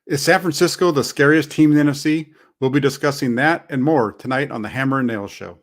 Is San Francisco the scariest team in the NFC? We'll be discussing that and more tonight on the Hammer Nayls Show.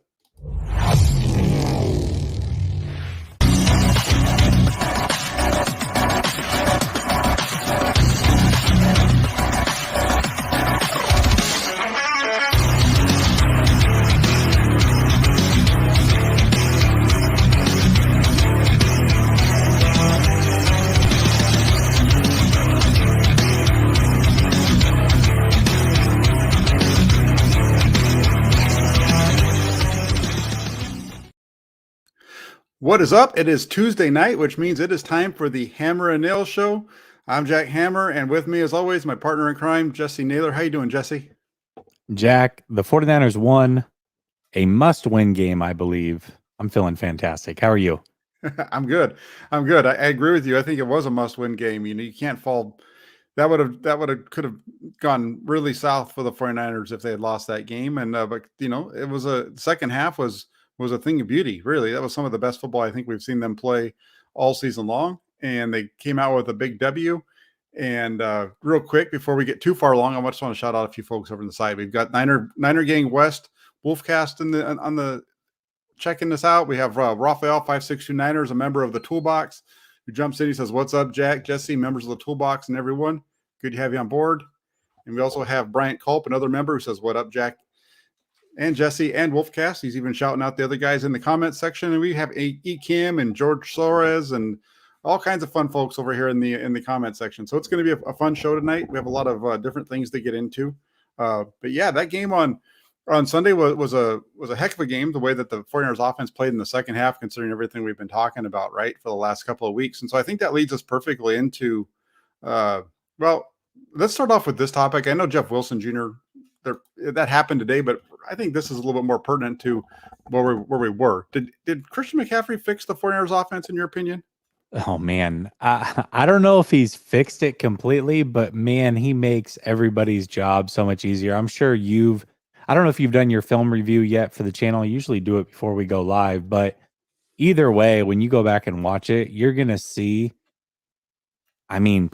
What is up? It is Tuesday night, which means it is time for the Hammer Nayls Show. I'm Jack Hammer, and with me, as always, my partner in crime, Jessie Naylor. How you doing, Jessie? Jack, the 49ers won a must-win game, I believe. I'm feeling fantastic. How are you? I'm good. I agree with you. I think it was a must-win game. You can't fall. That could have gone really south for the 49ers if they had lost that game. And but it was second half was a thing of beauty. Really, that was some of the best football I think we've seen them play all season long. And they came out with a big W. And real quick, before we get too far along, I just want to shout out a few folks over on the side. We've got Niner Gang West Wolfcast on the checking this out. We have Raphael 5629ers, a member of the Toolbox, who jumps in. He says, "What's up, Jack, Jesse, members of the Toolbox, and everyone? Good to have you on board." And we also have Bryant Culp, another member, who says, "What up, Jack and Jesse and Wolfcast." He's even shouting out the other guys in the comment section. And we have Kim and George Soares and all kinds of fun folks over here in the comment section. So it's going to be a fun show tonight. We have a lot of different things to get into. But yeah, that game on Sunday was a heck of a game, the way that the 49ers offense played in the second half, considering everything we've been talking about, right, for the last couple of weeks. And so I think that leads us perfectly into, well, let's start off with this topic. I know Jeff Wilson Jr., that happened today, but I think this is a little bit more pertinent to where we were. Did Christian McCaffrey fix the 49ers offense, in your opinion? Oh, man. I don't know if he's fixed it completely, but, man, he makes everybody's job so much easier. I'm sure I don't know if you've done your film review yet for the channel. I usually do it before we go live, but either way, when you go back and watch it, you're going to see, I mean,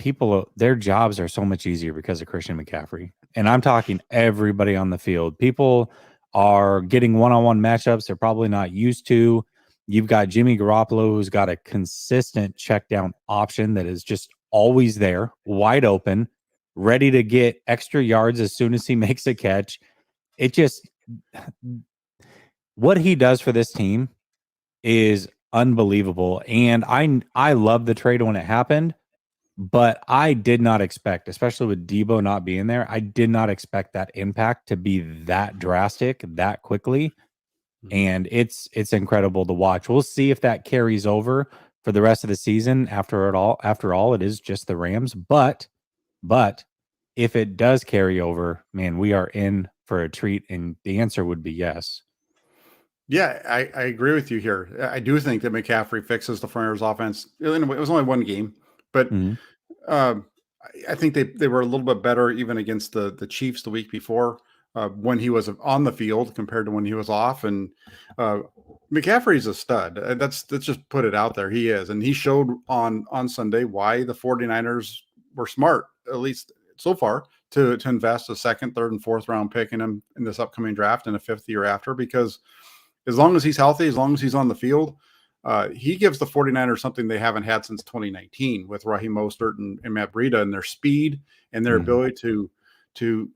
their jobs are so much easier because of Christian McCaffrey. And I'm talking everybody on the field. People are getting one-on-one matchups they're probably not used to. You've got Jimmy Garoppolo, who's got a consistent check down option that is just always there, wide open, ready to get extra yards as soon as he makes a catch. What he does for this team is unbelievable. And I love the trade when it happened, but I did not expect, especially with Debo not being there, I did not expect that impact to be that drastic that quickly. And it's incredible to watch. We'll see if that carries over for the rest of the season. After all, it is just the Rams. But if it does carry over, man, we are in for a treat. And the answer would be yes. Yeah, I agree with you here. I do think that McCaffrey fixes the 49ers offense. It was only one game, but I think they were a little bit better even against the Chiefs the week before. When he was on the field compared to when he was off. And McCaffrey's a stud. Let's just put it out there. He is. And he showed on Sunday why the 49ers were smart, at least so far, to invest a second, third, and fourth round pick in him in this upcoming draft and a fifth year after, because as long as he's healthy, as long as he's on the field, he gives the 49ers something they haven't had since 2019 with Raheem Mostert and Matt Breida, and their speed and their ability to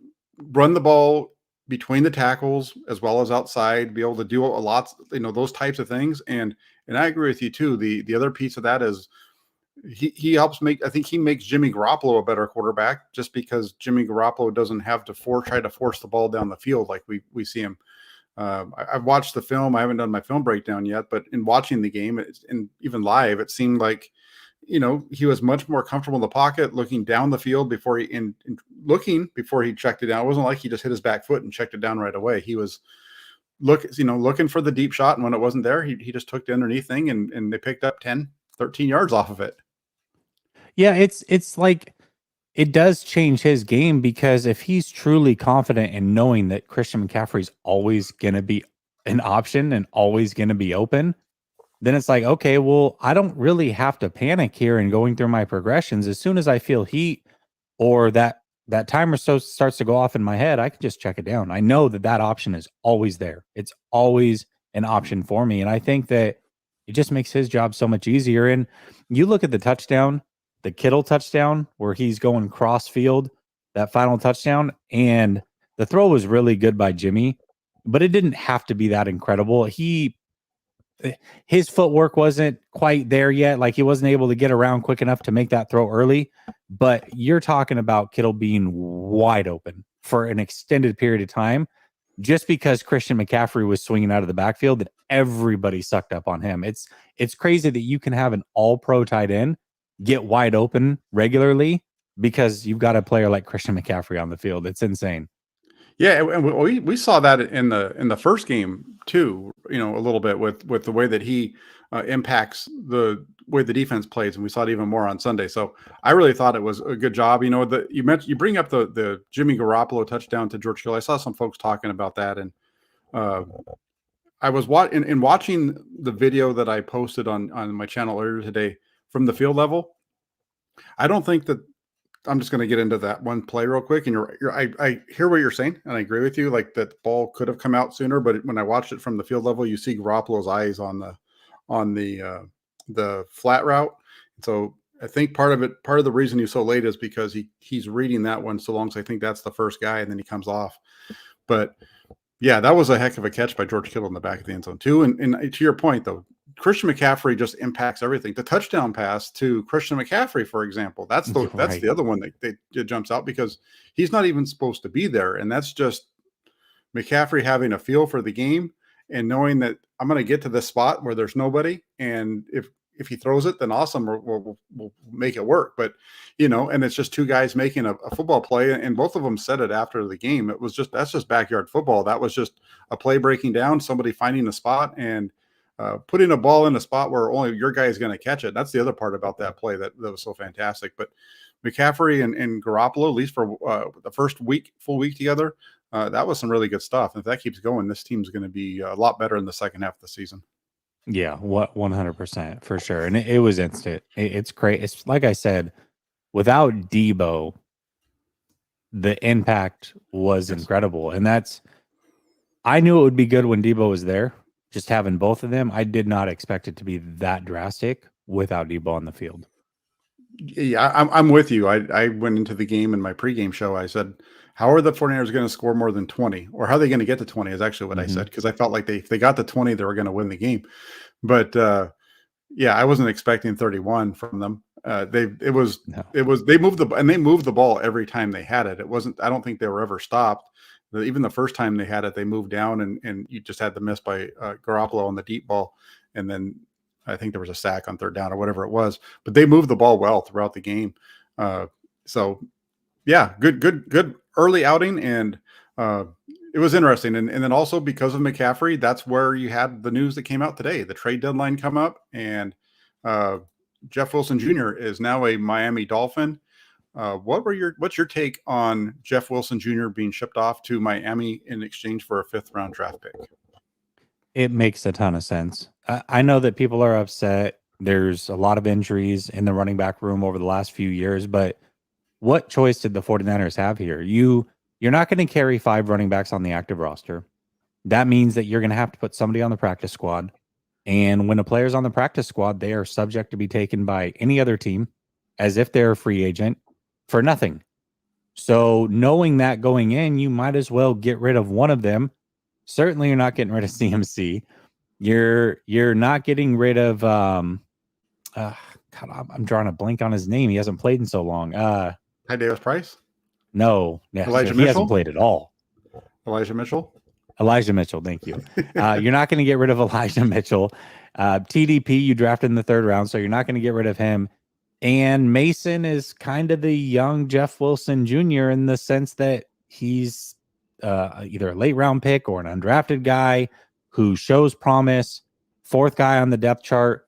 run the ball between the tackles as well as outside, be able to do a lot, those types of things. And I agree with you too. The other piece of that is he helps I think he makes Jimmy Garoppolo a better quarterback, just because Jimmy Garoppolo doesn't have to try to force the ball down the field like we see him. I've watched the film. I haven't done my film breakdown yet, but in watching the game and even live, it seemed like, he was much more comfortable in the pocket, looking down the field before he checked it down. It wasn't like he just hit his back foot and checked it down right away. He was looking for the deep shot. And when it wasn't there, he just took the underneath thing and they picked up 10, 13 yards off of it. Yeah. It's like, it does change his game, because if he's truly confident in knowing that Christian McCaffrey's always going to be an option and always going to be open, then it's like, okay, well, I don't really have to panic here and going through my progressions. As soon as I feel heat or that that timer starts to go off in my head, I can just check it down. I know that option is always there. It's always an option for me. And I think that it just makes his job so much easier. And you look at the touchdown, the Kittle touchdown, where he's going cross field, that final touchdown, and the throw was really good by Jimmy, but it didn't have to be that incredible. His footwork wasn't quite there yet. Like, he wasn't able to get around quick enough to make that throw early. But you're talking about Kittle being wide open for an extended period of time just because Christian McCaffrey was swinging out of the backfield and everybody sucked up on him. It's crazy that you can have an all-pro tight end get wide open regularly because you've got a player like Christian McCaffrey on the field. It's insane. Yeah, and we saw that in the first game too. You know, a little bit with the way that he impacts the way the defense plays, and we saw it even more on Sunday. So I really thought it was a good job. You know, you bring up the Jimmy Garoppolo touchdown to George Kittle. I saw some folks talking about that, and I was watching the video that I posted on my channel earlier today from the field level. I don't think that. I'm just going to get into that one play real quick. And I hear what you're saying, and I agree with you. Like, that ball could have come out sooner, but when I watched it from the field level, you see Garoppolo's eyes on the flat route. So I think part of the reason he's so late is because he's reading that one so long. So I think that's the first guy, and then he comes off. But yeah, that was a heck of a catch by George Kittle in the back of the end zone too. And to your point though, Christian McCaffrey just impacts everything. The touchdown pass to Christian McCaffrey, for example, that's the other one that jumps out because he's not even supposed to be there. And that's just McCaffrey having a feel for the game and knowing that I'm going to get to this spot where there's nobody. And if he throws it, then awesome, we'll make it work. But, you know, and it's just two guys making a football play, and both of them said it after the game. That's just backyard football. That was just a play breaking down, somebody finding a spot and putting a ball in a spot where only your guy is going to catch it. That's the other part about that play that was so fantastic. But McCaffrey and Garoppolo, at least for the first full week together, that was some really good stuff. And if that keeps going, this team's going to be a lot better in the second half of the season. Yeah, 100% for sure. And it was instant. It's great. It's like I said, without Debo, the impact was incredible. And I knew it would be good when Debo was there. Just having both of them, I did not expect it to be that drastic without Debo on the field. Yeah, I'm with you. I went into the game in my pregame show. I said, how are the 49ers going to score more than 20? Or how are they going to get to 20 is actually what I said, because I felt like if they got to 20, they were going to win the game. But yeah, I wasn't expecting 31 from them. They moved the ball every time they had it. I don't think they were ever stopped. Even the first time they had it, they moved down and you just had the miss by Garoppolo on the deep ball. And then I think there was a sack on third down or whatever it was, but they moved the ball well throughout the game. So yeah, good early outing. And it was interesting. And then also because of McCaffrey, that's where you had the news that came out today, the trade deadline come up, and Jeff Wilson Jr. is now a Miami Dolphin. What's your take on Jeff Wilson Jr. being shipped off to Miami in exchange for a 5th round draft pick? It makes a ton of sense. I know that people are upset. There's a lot of injuries in the running back room over the last few years, but what choice did the 49ers have here? You're not going to carry 5 running backs on the active roster. That means that you're going to have to put somebody on the practice squad. And when a player's on the practice squad, they are subject to be taken by any other team as if they're a free agent for nothing. So knowing that going in, you might as well get rid of one of them. Certainly you're not getting rid of CMC. You're not getting rid of God, I'm drawing a blank on his name. He hasn't played in so long. Ty Davis Price? No. Elijah he Mitchell? hasn't played at all. Elijah Mitchell, thank you. You're not going to get rid of Elijah Mitchell. TDP you drafted in the 3rd round, so you're not going to get rid of him. And Mason is kind of the young Jeff Wilson Jr. in the sense that he's either a late round pick or an undrafted guy who shows promise, 4th guy on the depth chart,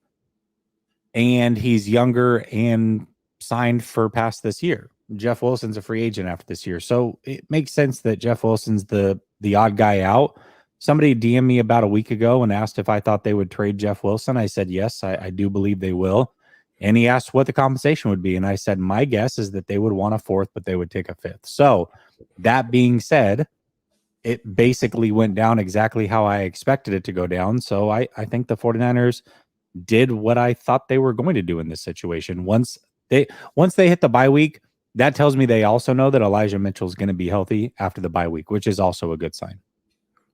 and he's younger and signed for past this year. Jeff Wilson's a free agent after this year. So it makes sense that Jeff Wilson's the odd guy out. Somebody DM'd me about a week ago and asked if I thought they would trade Jeff Wilson. I said, yes, I do believe they will. And he asked what the compensation would be. And I said, my guess is that they would want a fourth, but they would take a fifth. So that being said, it basically went down exactly how I expected it to go down. So I think the 49ers did what I thought they were going to do in this situation. Once they hit the bye week, that tells me they also know that Elijah Mitchell is going to be healthy after the bye week, which is also a good sign.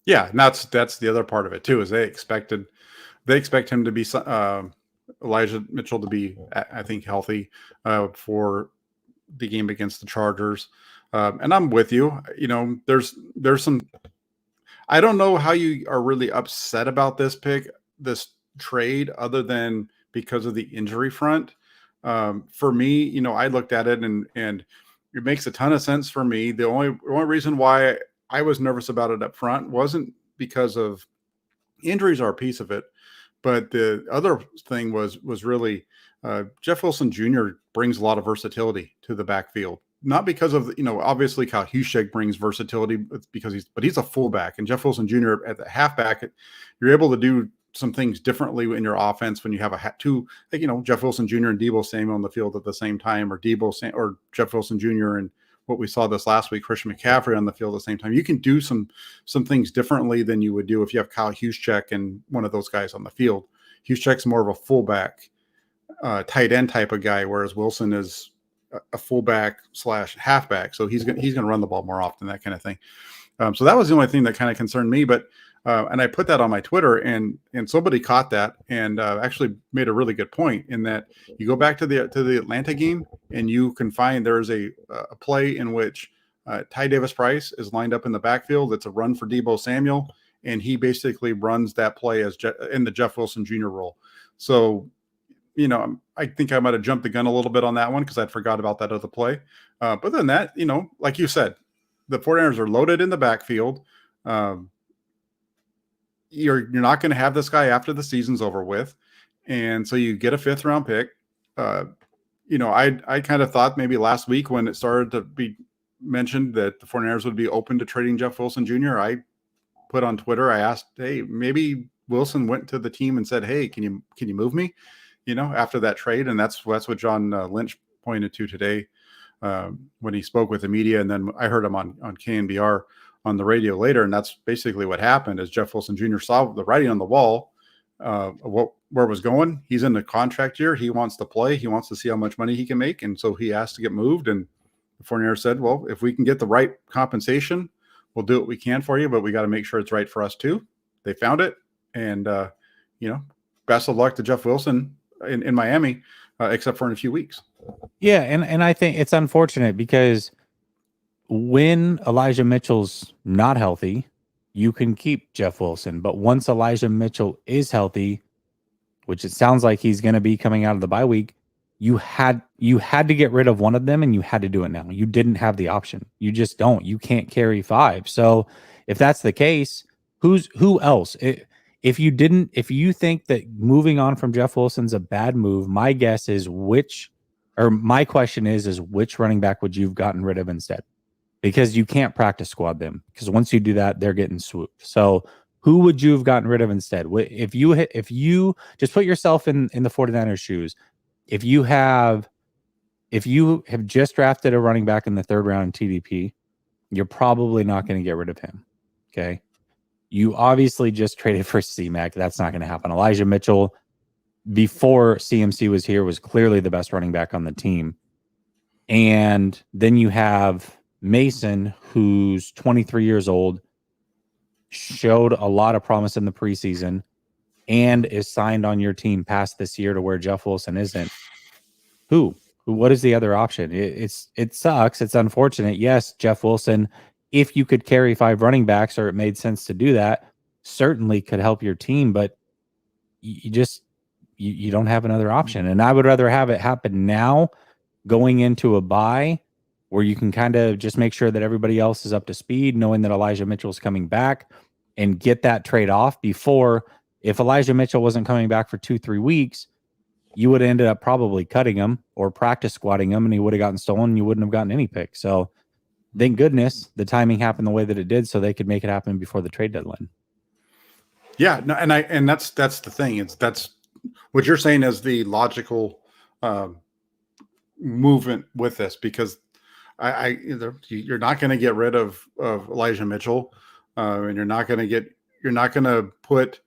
Yeah, and that's the other part of it too, is they expect him to be Elijah Mitchell to be, I think, healthy for the game against the Chargers. And I'm with you. You know, there's some. I don't know how you are really upset about this trade, other than because of the injury front. For me, you know, I looked at it and it makes a ton of sense for me. The only reason why I was nervous about it up front wasn't because of injuries are a piece of it, but the other thing was really Jeff Wilson Jr. brings a lot of versatility to the backfield. Not because of, you know, obviously Kyle Juszczyk brings versatility, because he's a fullback, and Jeff Wilson Jr. at the halfback, you're able to do some things differently in your offense when you have two, like, you know, Jeff Wilson Jr. and Deebo Samuel on the field at the same time, or Jeff Wilson Jr. and what we saw this last week, Christian McCaffrey on the field at the same time. You can do some things differently than you would do if you have Kyle Juszczyk and one of those guys on the field. Juszczyk's more of a fullback, tight end type of guy, whereas Wilson is a fullback / halfback. So he's going to run the ball more often, that kind of thing. So that was the only thing that kind of concerned me. But and I put that on my Twitter, and somebody caught that and actually made a really good point, in that you go back to the Atlanta game and you can find there is a play in which Ty Davis Price is lined up in the backfield. It's a run for Deebo Samuel, and he basically runs that play as in the Jeff Wilson Jr. role. So, you know, I think I might have jumped the gun a little bit on that one because I'd forgot about that other play. But then that, you know, like you said, the 49ers are loaded in the backfield. You're not going to have this guy after the season's over with. And so you get a 5th round pick. You know, I kind of thought maybe last week when it started to be mentioned that the 49ers would be open to trading Jeff Wilson Jr., I put on Twitter, I asked, hey, maybe Wilson went to the team and said, hey, can you move me, you know, after that trade? And that's what John Lynch pointed to today when he spoke with the media. And then I heard him on KNBR on the radio later. And that's basically what happened, is Jeff Wilson Jr. saw the writing on the wall, where it was going. He's in the contract year. He wants to play. He wants to see how much money he can make. And so he asked to get moved. And the 49ers said, well, if we can get the right compensation, we'll do what we can for you, but we got to make sure it's right for us too. They found it. And, you know, best of luck to Jeff Wilson in Miami, except for in a few weeks. Yeah. And I think it's unfortunate because when Elijah Mitchell's not healthy, you can keep Jeff Wilson. But once Elijah Mitchell is healthy, which it sounds like he's going to be coming out of the bye week, you had to get rid of one of them, and you had to do it now. You didn't have the option. You just don't. You can't carry 5. So if that's the case, who else? If you think that moving on from Jeff Wilson's a bad move, my guess is my question is which running back would you have gotten rid of instead? Because you can't practice squad them, because once you do that, they're getting swooped. So who would you have gotten rid of instead? If you just put yourself in the 49ers shoes, if you have just drafted a running back in the 3rd round in TDP, you're probably not going to get rid of him. Okay. You obviously just traded for C-Mac. That's not going to happen. Elijah Mitchell, before CMC was here, was clearly the best running back on the team. And then you have Mason, who's 23 years old, showed a lot of promise in the preseason, and is signed on your team past this year to where Jeff Wilson isn't. What is the other option? It sucks. It's unfortunate. Yes, Jeff Wilson, if you could carry 5 running backs, or it made sense to do that, certainly could help your team, but you don't have another option. And I would rather have it happen now, going into a bye, where you can kind of just make sure that everybody else is up to speed, knowing that Elijah Mitchell's coming back, and get that trade off before. If Elijah Mitchell wasn't coming back for 2-3 weeks, you would have ended up probably cutting him or practice squatting him, and he would have gotten stolen, and you wouldn't have gotten any pick. So thank goodness the timing happened the way that it did, so they could make it happen before the trade deadline. Yeah, no, and that's the thing. That's what you're saying is the logical um, movement with this, because you're not going to get rid of Elijah Mitchell, and you're not going to put,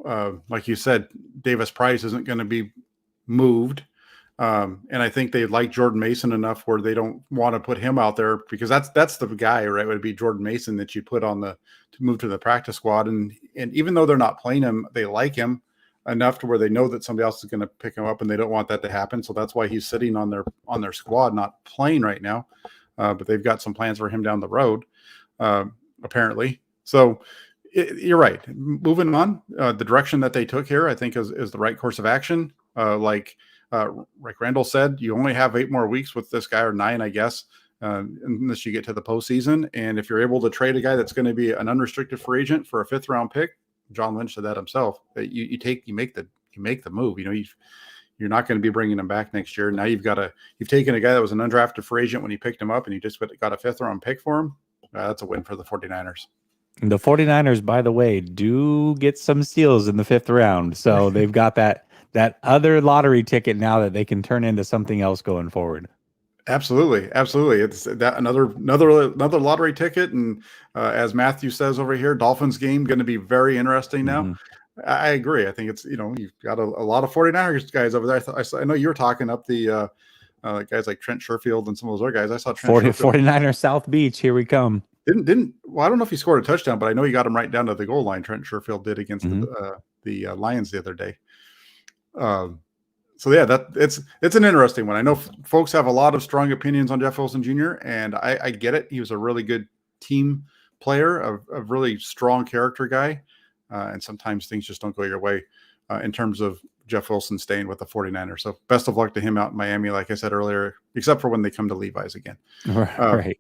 like you said, Davis Price isn't going to be moved. And I think they like Jordan Mason enough where they don't want to put him out there, because that's the guy, right? It would be Jordan Mason that you put to move to the practice squad. And even though they're not playing him, they like him enough to where they know that somebody else is going to pick him up, and they don't want that to happen. So that's why he's sitting on their squad, not playing right now. But they've got some plans for him down the road, apparently. So you're right. Moving on, the direction that they took here, I think is the right course of action. Like Rick Randall said, you only have 8 more weeks with this guy, or 9, I guess, unless you get to the postseason. And if you're able to trade a guy that's going to be an unrestricted free agent for a 5th round pick, John Lynch said that himself, that you make the move. You're not going to be bringing him back next year. Now you've taken a guy that was an undrafted free agent when you picked him up, and you just got a 5th round pick for him. That's a win for the 49ers. The 49ers, by the way, do get some steals in the 5th round. So they've got that other lottery ticket now that they can turn into something else going forward. Absolutely. It's that another lottery ticket. And as Matthew says over here, Dolphins game going to be very interesting now. Mm-hmm. I agree. I think it's, you've got a lot of 49ers guys over there. I know you were talking up the guys like Trent Sherfield and some of those other guys. I saw Trent 49ers South Beach. Here we come. Well, I don't know if he scored a touchdown, but I know he got him right down to the goal line. Trent Sherfield did against the Lions the other day. So yeah, it's an interesting one. I know folks have a lot of strong opinions on Jeff Wilson Jr., and I get it. He was a really good team player, a really strong character guy. And sometimes things just don't go your way in terms of Jeff Wilson staying with the 49ers. So best of luck to him out in Miami, like I said earlier, except for when they come to Levi's again. Right.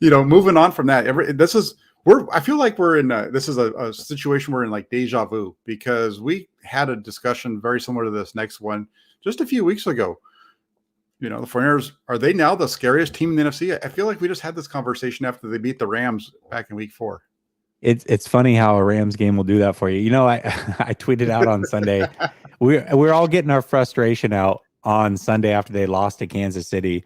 Moving on from that, I feel like we're in this is a situation we're in, like deja vu, because we had a discussion very similar to this next one just a few weeks ago. The 49ers, are they now the scariest team in the NFC? I feel like we just had this conversation after they beat the Rams back in week 4. It's funny how a Rams game will do that for you. I tweeted out on Sunday. We're all getting our frustration out on Sunday after they lost to Kansas City.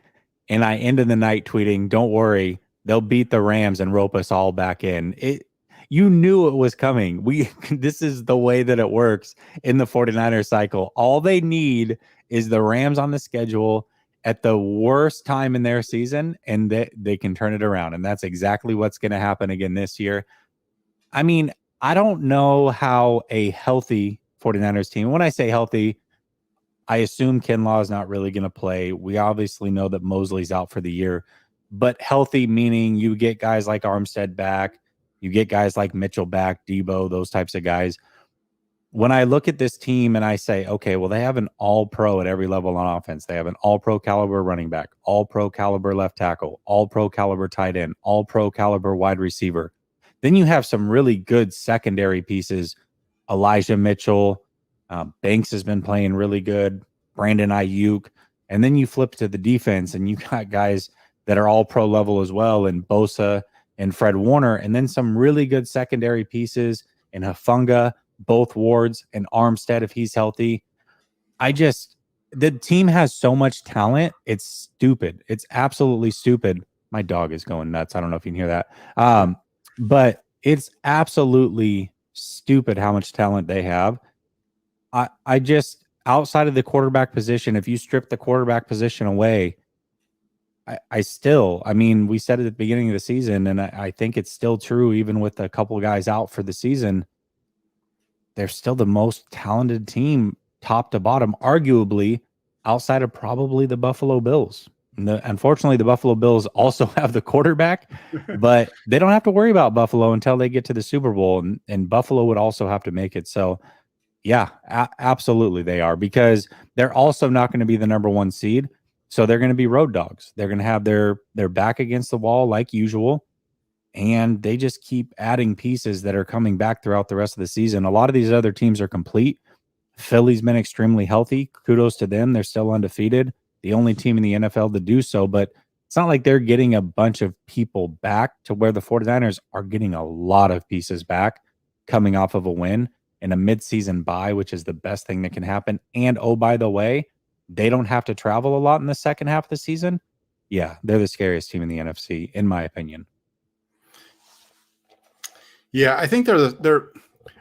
And I ended the night tweeting, "Don't worry, they'll beat the Rams and rope us all back in." You knew it was coming. This is the way that it works in the 49ers cycle. All they need is the Rams on the schedule at the worst time in their season, and they can turn it around. And that's exactly what's going to happen again this year. I mean, I don't know how a healthy 49ers team, when I say healthy, I assume Kinlaw is not really going to play. We obviously know that Mosley's out for the year, but healthy meaning you get guys like Armstead back, you get guys like Mitchell back, Debo, those types of guys. When I look at this team and I say, okay, well, they have an all-pro at every level on offense. They have an all-pro caliber running back, all-pro caliber left tackle, all-pro caliber tight end, all-pro caliber wide receiver. Then you have some really good secondary pieces. Elijah Mitchell, Banks has been playing really good, Brandon Ayuk. And then you flip to the defense and you got guys that are all pro level as well, and Bosa and Fred Warner, and then some really good secondary pieces in Hufanga, both Wards, and Armstead if he's healthy. The team has so much talent. It's stupid. It's absolutely stupid. My dog is going nuts. I don't know if you can hear that. But it's absolutely stupid how much talent they have. I just, outside of the quarterback position, if you strip the quarterback position away, we said it at the beginning of the season, and I think it's still true, even with a couple of guys out for the season, they're still the most talented team, top to bottom, arguably, outside of probably the Buffalo Bills. Unfortunately, the Buffalo Bills also have the quarterback, but they don't have to worry about Buffalo until they get to the Super Bowl, and Buffalo would also have to make it. So, yeah, absolutely they are, because they're also not going to be the number 1 seed. So they're going to be road dogs. They're going to have their back against the wall like usual, and they just keep adding pieces that are coming back throughout the rest of the season. A lot of these other teams are complete. Philly's been extremely healthy. Kudos to them. They're still undefeated. The only team in the NFL to do so, but it's not like they're getting a bunch of people back to where the 49ers are getting a lot of pieces back coming off of a win and a midseason bye, which is the best thing that can happen. And, oh, by the way, they don't have to travel a lot in the second half of the season. Yeah, they're the scariest team in the NFC, in my opinion. Yeah, I think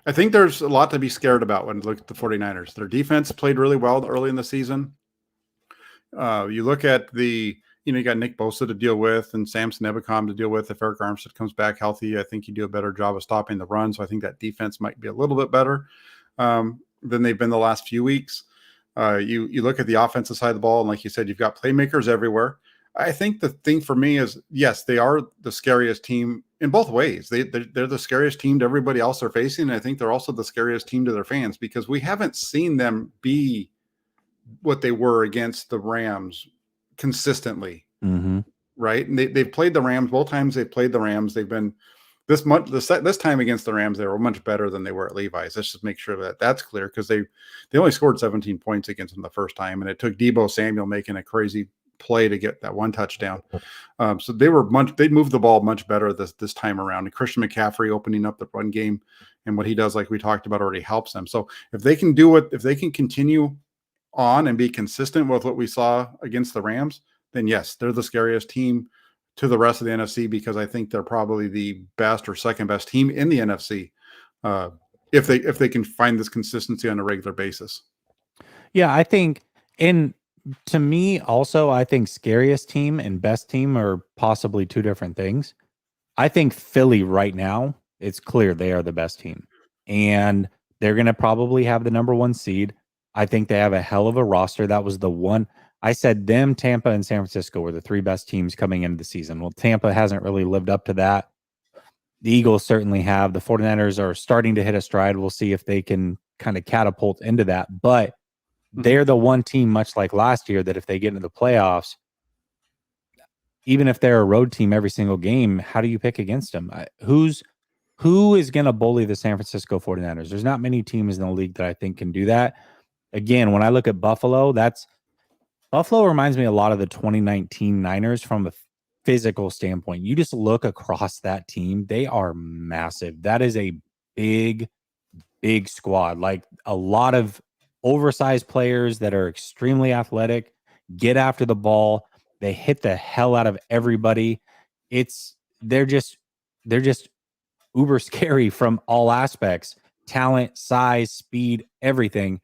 I think there's a lot to be scared about when you look at the 49ers. Their defense played really well early in the season. You look at you got Nick Bosa to deal with and Samson Ebicom to deal with. If Eric Armstead comes back healthy, I think you do a better job of stopping the run. So I think that defense might be a little bit better than they've been the last few weeks. You look at the offensive side of the ball, and like you said, you've got playmakers everywhere. I think the thing for me is, yes, they are the scariest team in both ways. They're the scariest team to everybody else they're facing. And I think they're also the scariest team to their fans because we haven't seen them be what they were against the Rams consistently. Mm-hmm. Right. And they've played the Rams both times. They've played the Rams. They've been this time against the Rams, they were much better than they were at Levi's. Let's just make sure that that's clear because they only scored 17 points against them the first time. And it took Deebo Samuel making a crazy play to get that one touchdown. So they moved the ball much better this time around. And Christian McCaffrey opening up the run game and what he does, like we talked about, already helps them. So if they can continue on and be consistent with what we saw against the Rams, then yes, they're the scariest team to the rest of the NFC because I think they're probably the best or second best team in the NFC if they can find this consistency on a regular basis. Yeah, I think to me also, I think scariest team and best team are possibly two different things. I think Philly right now, it's clear they are the best team. And they're going to probably have the number one seed. I think they have a hell of a roster. That was the one. I said them, Tampa, and San Francisco were the three best teams coming into the season. Well, Tampa hasn't really lived up to that. The Eagles certainly have. The 49ers are starting to hit a stride. We'll see if they can kind of catapult into that. But they're the one team, much like last year, that if they get into the playoffs, even if they're a road team every single game, how do you pick against them? Who is going to bully the San Francisco 49ers? There's not many teams in the league that I think can do that. Again, when I look at Buffalo, Buffalo reminds me a lot of the 2019 Niners from a physical standpoint. You just look across that team. They are massive. That is a big, big squad. Like a lot of oversized players that are extremely athletic, get after the ball. They hit the hell out of everybody. They're just uber scary from all aspects. Talent, size, speed, everything.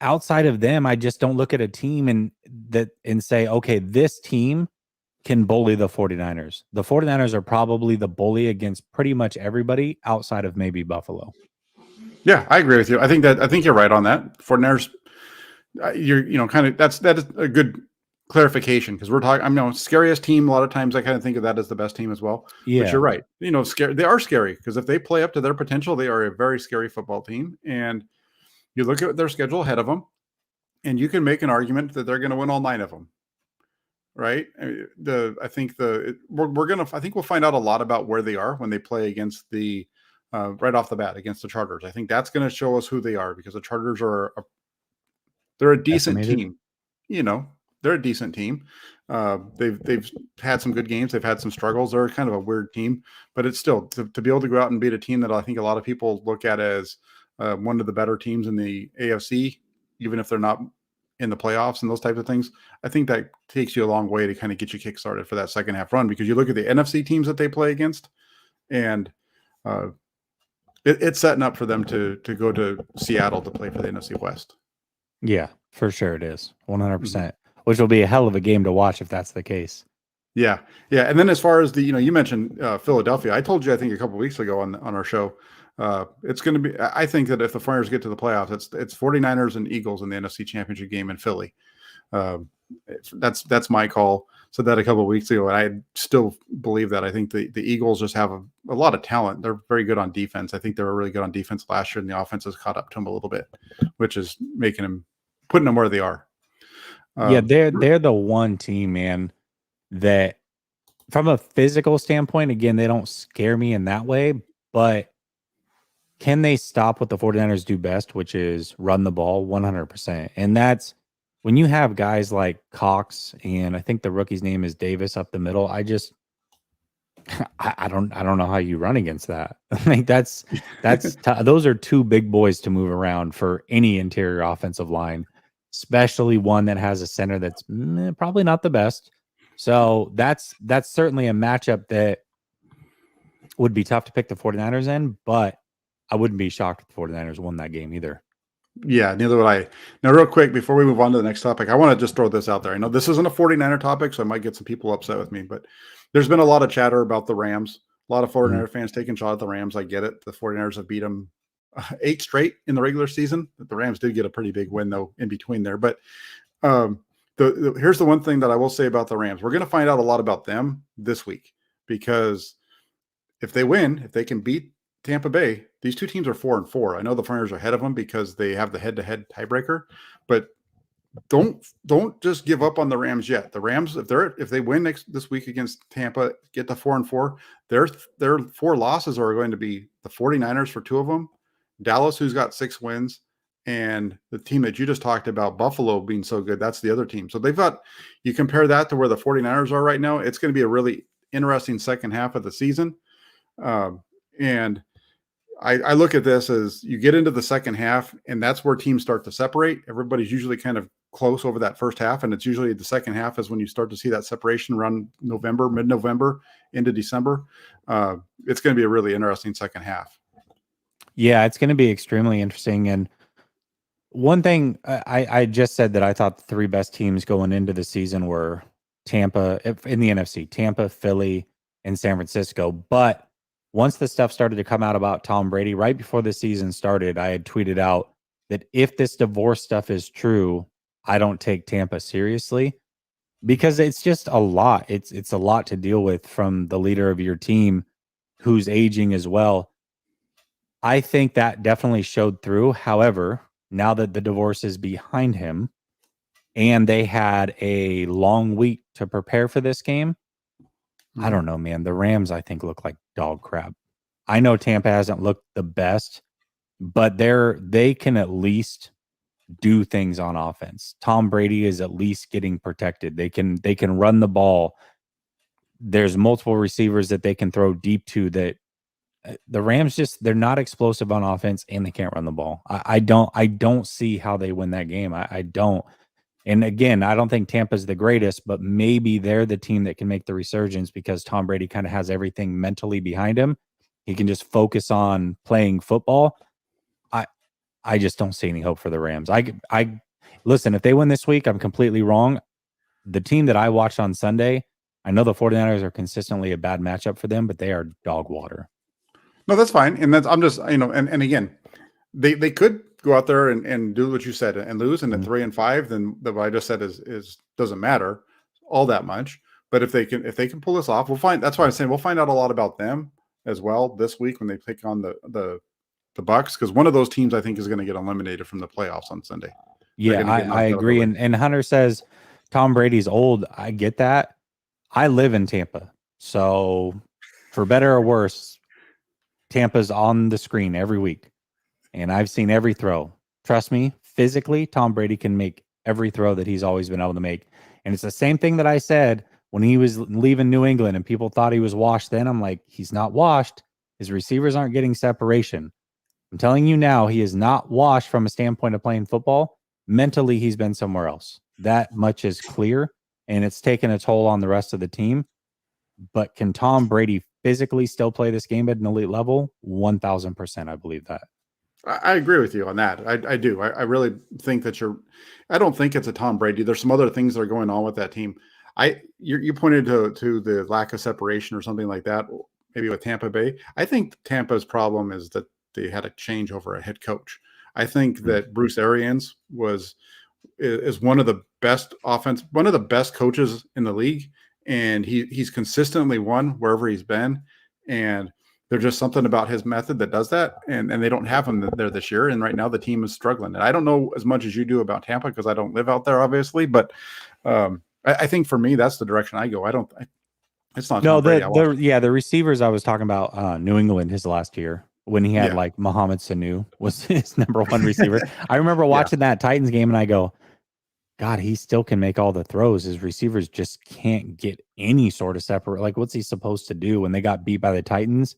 Outside of them, I just don't look at a team and say, okay, this team can bully the 49ers. The 49ers are probably the bully against pretty much everybody outside of maybe Buffalo. Yeah, I agree with you. I think you're right on that. 49ers, that is a good clarification because we're talking, scariest team. A lot of times I kind of think of that as the best team as well. Yeah. But you're right. They are scary because if they play up to their potential, they are a very scary football team. And you look at their schedule ahead of them, and you can make an argument that they're going to win all 9 of them, right? I think we'll find out a lot about where they are when they play against the right off the bat against the Chargers. I think that's going to show us who they are because the Chargers they're a decent team. They're a decent team. They've had some good games. They've had some struggles. They're kind of a weird team, but it's still to be able to go out and beat a team that I think a lot of people look at as one of the better teams in the AFC, even if they're not in the playoffs and those types of things. I think that takes you a long way to kind of get you kickstarted for that second half run because you look at the NFC teams that they play against, and it's setting up for them to go to Seattle to play for the NFC West. Yeah, for sure it is 100%, which will be a hell of a game to watch if that's the case. Yeah. And then as far as you mentioned Philadelphia, I told you I think a couple of weeks ago on our show. It's going to be. I think that if the Flyers get to the playoffs, it's 49ers and Eagles in the NFC Championship game in Philly. That's my call. Said that a couple of weeks ago, and I still believe that. I think the Eagles just have a lot of talent. They're very good on defense. I think they were really good on defense last year, and the offense has caught up to them a little bit, which is putting them where they are. Yeah, they're the one team, man, that from a physical standpoint, again, they don't scare me in that way, but can they stop what the 49ers do best, which is run the ball 100%? And that's when you have guys like Cox and I think the rookie's name is Davis up the middle. I don't know how you run against that. Like those are two big boys to move around for any interior offensive line. especially one that has a center that's probably not the best. So that's certainly a matchup that would be tough to pick the 49ers in, but I wouldn't be shocked if the 49ers won that game either. Yeah, neither would I. Now, real quick, before we move on to the next topic, I want to just throw this out there. I know this isn't a 49er topic, so I might get some people upset with me, but there's been a lot of chatter about the Rams. A lot of 49er fans taking shot at the Rams. I get it. The 49ers have beat them 8 straight in the regular season. The Rams did get a pretty big win, though, in between there. But here's the one thing that I will say about the Rams. We're going to find out a lot about them this week, because if they win, if they can beat Tampa Bay, these two teams are 4-4. I know the 49ers are ahead of them because they have the head-to-head tiebreaker, but don't just give up on the Rams yet. The Rams, if they win this week against Tampa, get to 4-4, their 4 losses are going to be the 49ers for 2 of them, Dallas, who's got 6 wins, and the team that you just talked about, Buffalo, being so good, that's the other team. So you compare that to where the 49ers are right now, it's going to be a really interesting second half of the season. And I look at this as you get into the second half, and that's where teams start to separate. Everybody's usually kind of close over that first half, and it's usually the second half is when you start to see that separation run mid-November into December. It's going to be a really interesting second half. Yeah, it's going to be extremely interesting. And one thing I just said that I thought the 3 best teams going into the season were Tampa in the NFC, Tampa, Philly, and San Francisco. But once the stuff started to come out about Tom Brady, right before the season started, I had tweeted out that if this divorce stuff is true, I don't take Tampa seriously, because it's just a lot. It's a lot to deal with from the leader of your team who's aging as well. I think that definitely showed through. However, now that the divorce is behind him and they had a long week to prepare for this game, I don't know, man. The Rams, I think, look like dog crap. I know Tampa hasn't looked the best, but they can at least do things on offense. Tom Brady is at least getting protected. They can run the ball. There's multiple receivers that they can throw deep to. That the Rams they're not explosive on offense, and they can't run the ball. I don't see how they win that game. I don't. And again, I don't think Tampa's the greatest, but maybe they're the team that can make the resurgence because Tom Brady kind of has everything mentally behind him. He can just focus on playing football. I just don't see any hope for the Rams. I listen, if they win this week, I'm completely wrong. The team that I watched on Sunday, I know the 49ers are consistently a bad matchup for them, but they are dog water. No, that's fine. And I'm just, and again, they could go out there and do what you said and lose, and at 3-5, then what I just said is doesn't matter all that much. But if they can pull this off, we'll find. That's why I'm saying we'll find out a lot about them as well this week when they pick on the Bucs, because one of those teams I think is going to get eliminated from the playoffs on Sunday. Yeah, I agree. And Hunter says Tom Brady's old. I get that. I live in Tampa, so for better or worse, Tampa's on the screen every week. And I've seen every throw. Trust me, physically, Tom Brady can make every throw that he's always been able to make. And it's the same thing that I said when he was leaving New England and people thought he was washed then. I'm like, he's not washed. His receivers aren't getting separation. I'm telling you now, he is not washed from a standpoint of playing football. Mentally, he's been somewhere else. That much is clear, and it's taken a toll on the rest of the team. But can Tom Brady physically still play this game at an elite level? 1,000%, I believe that. I agree with you on that. I do. I really think that I don't think it's a Tom Brady. There's some other things that are going on with that team. You pointed to the lack of separation or something like that, maybe with Tampa Bay. I think Tampa's problem is that they had a change over a head coach. I think that Bruce Arians is one of the best coaches in the league, and he's consistently won wherever he's been, and there's just something about his method that does that, and they don't have him there this year. And right now the team is struggling. And I don't know as much as you do about Tampa because I don't live out there, obviously. But I think for me, that's the direction I go. It's not. No, the receivers I was talking about, New England his last year when he had like Mohamed Sanu was his number 1 receiver. I remember watching that Titans game and I go, God, he still can make all the throws. His receivers just can't get any sort of separate. Like, what's he supposed to do when they got beat by the Titans?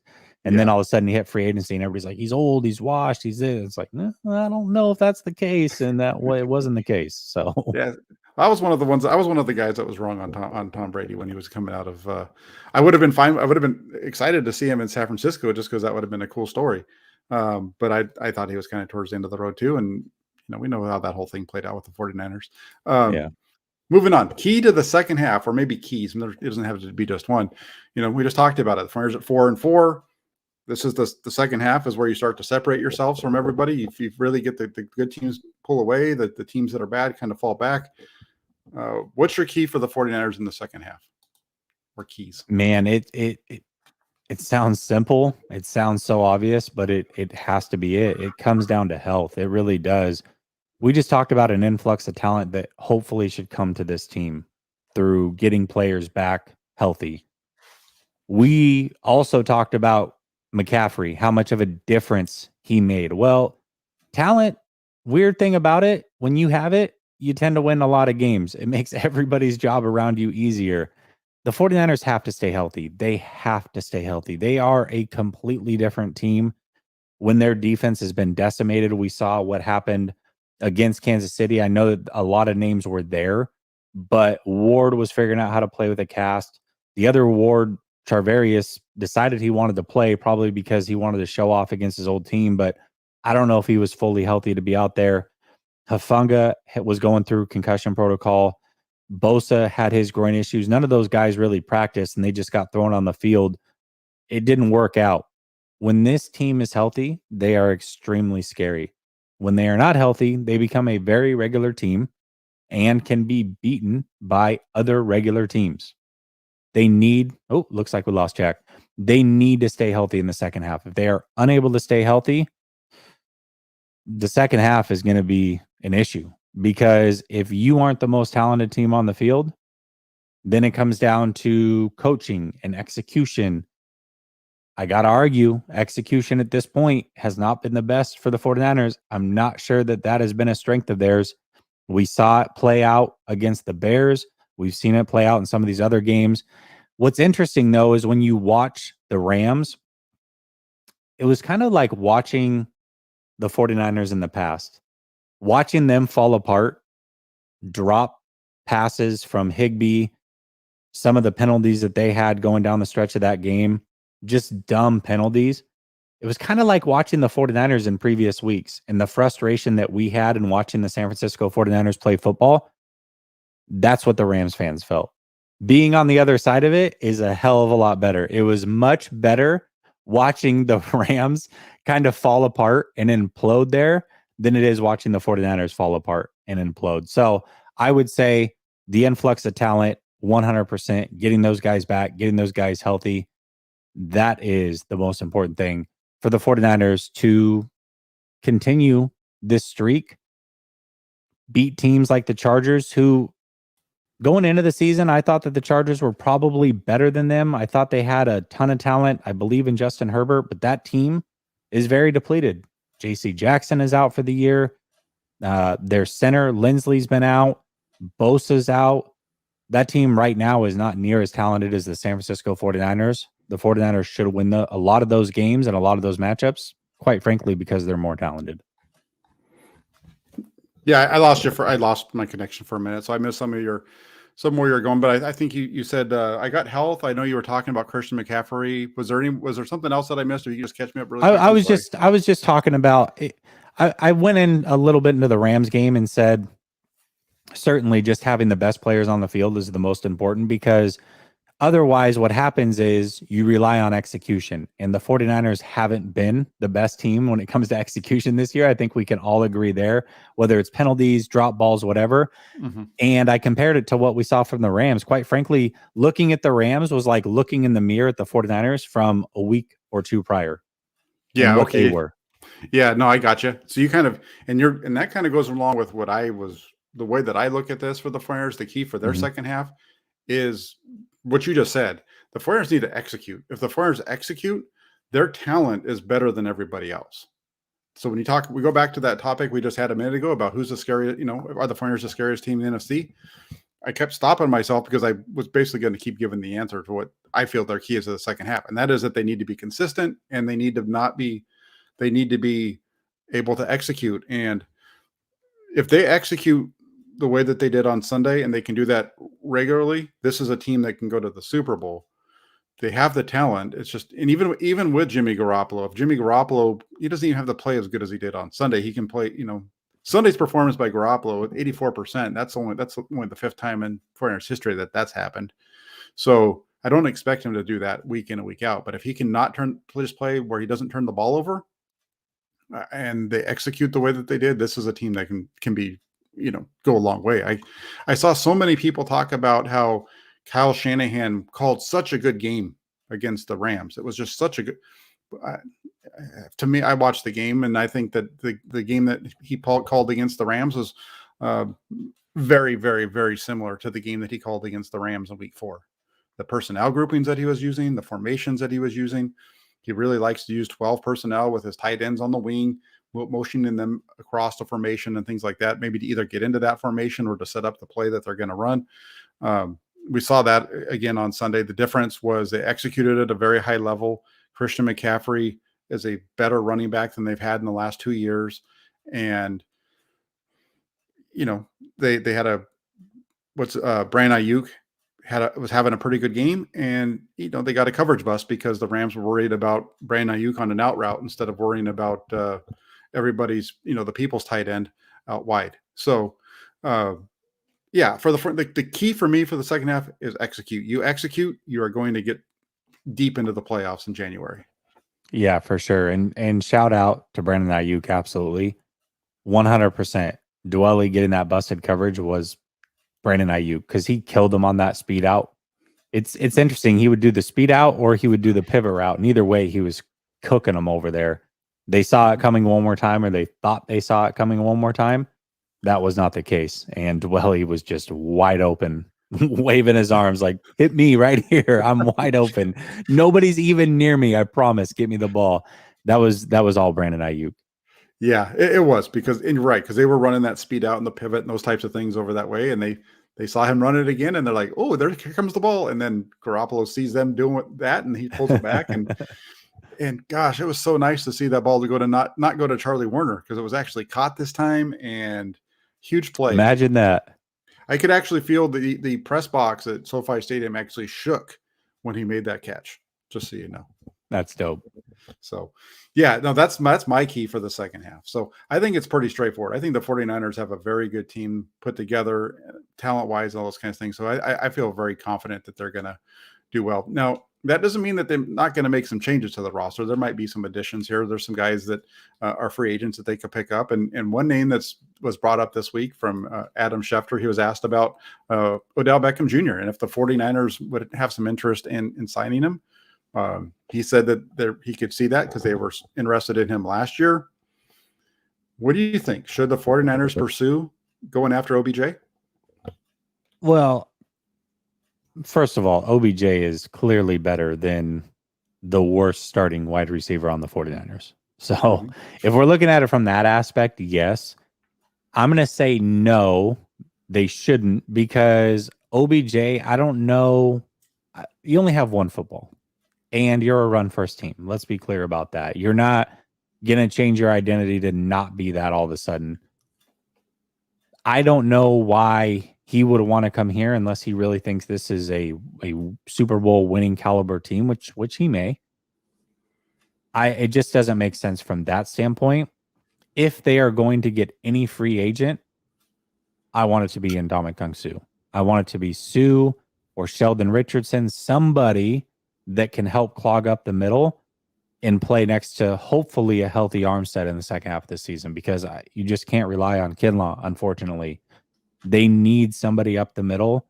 And then all of a sudden he hit free agency and everybody's like, he's old, he's washed, he's this. It's like, no, I don't know if that's the case. And that way it wasn't the case. So yeah, I was one of the guys that was wrong on Tom Brady when he was coming out of, I would have been fine. I would have been excited to see him in San Francisco just because that would have been a cool story. But I thought he was kind of towards the end of the road too. And, we know how that whole thing played out with the 49ers. yeah. Moving on, key to the second half, or maybe keys. It doesn't have to be just one. We just talked about it. The 49ers at 4-4. This is the second half is where you start to separate yourselves from everybody. If you really get the good teams pull away, the teams that are bad kind of fall back. What's your key for the 49ers in the second half? Or keys? Man, it sounds simple. It sounds so obvious, but it has to be it. It comes down to health. It really does. We just talked about an influx of talent that hopefully should come to this team through getting players back healthy. We also talked about McCaffrey, how much of a difference he made. Well, talent, weird thing about it, when you have it, you tend to win a lot of games. It makes everybody's job around you easier. The 49ers have to stay healthy. They have to stay healthy. They are a completely different team. When their defense has been decimated, we saw what happened against Kansas City. I know that a lot of names were there, but Ward was figuring out how to play with a cast. The other Ward, Charvarius, decided he wanted to play probably because he wanted to show off against his old team, but I don't know if he was fully healthy to be out there. Hufanga was going through concussion protocol. Bosa had his groin issues. None of those guys really practiced, and they just got thrown on the field. It didn't work out. When this team is healthy, they are extremely scary. When they are not healthy, they become a very regular team and can be beaten by other regular teams. They need, looks like we lost Jack. They need to stay healthy in the second half. If they are unable to stay healthy, the second half is going to be an issue, because if you aren't the most talented team on the field, then it comes down to coaching and execution. I got to argue, execution at this point has not been the best for the 49ers. I'm not sure that has been a strength of theirs. We saw it play out against the Bears. We've seen it play out in some of these other games. What's interesting, though, is when you watch the Rams, it was kind of like watching the 49ers in the past. Watching them fall apart, drop passes from Higbee, some of the penalties that they had going down the stretch of that game, just dumb penalties. It was kind of like watching the 49ers in previous weeks, and the frustration that we had in watching the San Francisco 49ers play football. That's what the Rams fans felt. Being on the other side of it is a hell of a lot better. It was much better watching the Rams kind of fall apart and implode there than it is watching the 49ers fall apart and implode. So I would say the influx of talent, 100%, getting those guys back, getting those guys healthy, that is the most important thing for the 49ers to continue this streak, beat teams like the Chargers, who going into the season, I thought that the Chargers were probably better than them. I thought they had a ton of talent. I believe in Justin Herbert, but that team is very depleted. J.C. Jackson is out for the year. Their center, Lindsley's been out. Bosa's out. That team right now is not near as talented as the San Francisco 49ers. The 49ers should win a lot of those games and a lot of those matchups, quite frankly, because they're more talented. Yeah, I lost my connection for a minute, so I missed some where you're going. But I think you said I got health. I know you were talking about Christian McCaffrey. Was there something else that I missed? Or you just catch me up really quick? I was just talking about it. I went in a little bit into the Rams game and said certainly just having the best players on the field is the most important, because otherwise what happens is you rely on execution, and the 49ers haven't been the best team when it comes to execution this year. I think we can all agree there, whether it's penalties, drop balls, whatever. Mm-hmm. And I compared it to what we saw from the Rams. Quite frankly, looking at the Rams was like looking in the mirror at the 49ers from a week or two prior. Yeah, what they were. Yeah, no, I got you. So you kind of, and that kind of goes along with the way that I look at this for the 49ers. The key for their second half is what you just said. The 49ers need to execute. If the 49ers execute, their talent is better than everybody else. So when we go back to that topic we just had a minute ago about who's the scariest, are the 49ers the scariest team in the NFC? I kept stopping myself because I was basically going to keep giving the answer to what I feel their key is to the second half. And that is that they need to be consistent and they need to be able to execute. And if they execute the way that they did on Sunday and they can do that regularly, this is a team that can go to the Super Bowl. They have the talent. It's just, and even with Jimmy Garoppolo, if Jimmy Garoppolo, he doesn't even have to play as good as he did on Sunday. He can play, Sunday's performance by Garoppolo with 84%. That's only the fifth time in 49ers history that's happened. So I don't expect him to do that week in and week out. But if he can not just play where he doesn't turn the ball over, and they execute the way that they did, this is a team that can be, go a long way. I saw so many people talk about how Kyle Shanahan called such a good game against the Rams. It was just such a good. To me, I watched the game, and I think that the game that he called against the Rams was very, very, very similar to the game that he called against the Rams in Week 4. The personnel groupings that he was using, the formations that he was using. He really likes to use 12 personnel with his tight ends on the wing, motioning them across the formation and things like that, maybe to either get into that formation or to set up the play that they're going to run. We saw that again on Sunday. The difference was they executed at a very high level. Christian McCaffrey is a better running back than they've had in the last 2 years. And, they had Brandon Ayuk was having a pretty good game, and they got a coverage bust because the Rams were worried about Brandon Ayuk on an out route instead of worrying about everybody's, the people's tight end out wide. So, yeah, for the key for me for the second half is execute. You execute, you are going to get deep into the playoffs in January. Yeah, for sure. And shout out to Brandon Ayuk, absolutely, 100%. Dwelly getting that busted coverage was Brandon Ayuk because he killed him on that speed out. It's interesting. He would do the speed out or he would do the pivot route. And either way, he was cooking them over there. They saw it coming one more time, or they thought they saw it coming one more time. That was not the case. And Dwelly was just wide open, waving his arms like, hit me right here. I'm wide open. Nobody's even near me. I promise. Get me the ball. That was all Brandon Ayuk. Yeah, it was because, and you're right, because they were running that speed out and the pivot and those types of things over that way. And they saw him run it again, and they're like, oh, here comes the ball. And then Garoppolo sees them doing that, and he pulls it back. And gosh, it was so nice to see that ball to go to not go to Charlie Warner, because it was actually caught this time, and huge play. Imagine that. I could actually feel the press box at SoFi Stadium actually shook when he made that catch, just so you know. That's dope. So, yeah, no, that's my key for the second half. So I think it's pretty straightforward. I think the 49ers have a very good team put together, talent-wise, all those kinds of things. So I feel very confident that they're going to do well. Now, that doesn't mean that they're not going to make some changes to the roster. There might be some additions here. There's some guys that are free agents that they could pick up. And one name was brought up this week from Adam Schefter. He was asked about Odell Beckham Jr. and if the 49ers would have some interest in signing him. He said that he could see that because they were interested in him last year. What do you think? Should the 49ers pursue going after OBJ? Well, first of all, OBJ is clearly better than the worst starting wide receiver on the 49ers. So if we're looking at it from that aspect, yes. I'm going to say no, they shouldn't, because OBJ, I don't know. You only have one football. And you're a run-first team. Let's be clear about that. You're not going to change your identity to not be that all of a sudden. I don't know why he would want to come here unless he really thinks this is a Super Bowl winning caliber team, which he may. It just doesn't make sense from that standpoint. If they are going to get any free agent, I want it to be Ndamukong Suh. I want it to be Suh or Sheldon Richardson, somebody that can help clog up the middle and play next to hopefully a healthy Armstead in the second half of the season, because you just can't rely on Kinlaw, unfortunately. They need somebody up the middle